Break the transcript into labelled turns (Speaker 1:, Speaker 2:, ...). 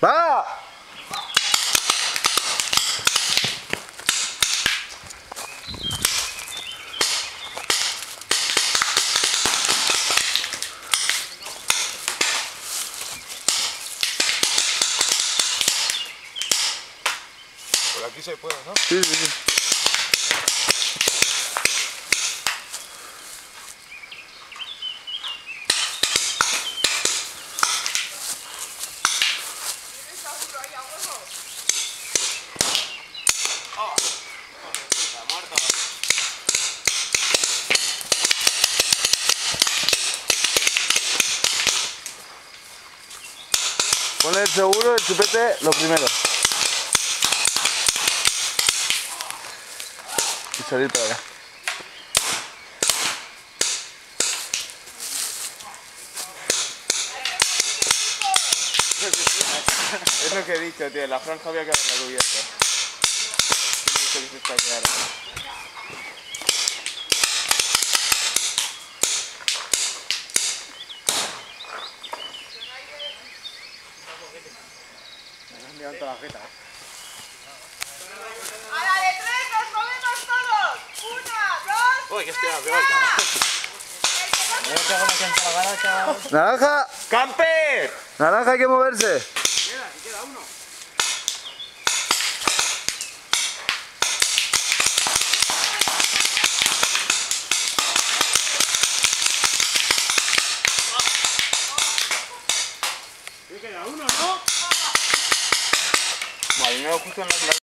Speaker 1: ¡Va!
Speaker 2: Por aquí se puede, ¿no?
Speaker 1: Sí, sí, sí. Ponle el seguro, el chupete, lo primero. Y salir para acá.
Speaker 2: Es lo que he dicho, tío, la franja había que haberla cubierta. He dicho que se está claro. Me han levantado la jeta,
Speaker 3: ¡A la de 3 nos movemos todos! ¡1, 2,
Speaker 2: Uy, que estoy a peor.
Speaker 1: ¡Naranja!
Speaker 2: ¡Camper!
Speaker 1: ¡Naranja, hay que moverse!
Speaker 2: Queda uno. Queda uno, ¿no? Vale, me justo en la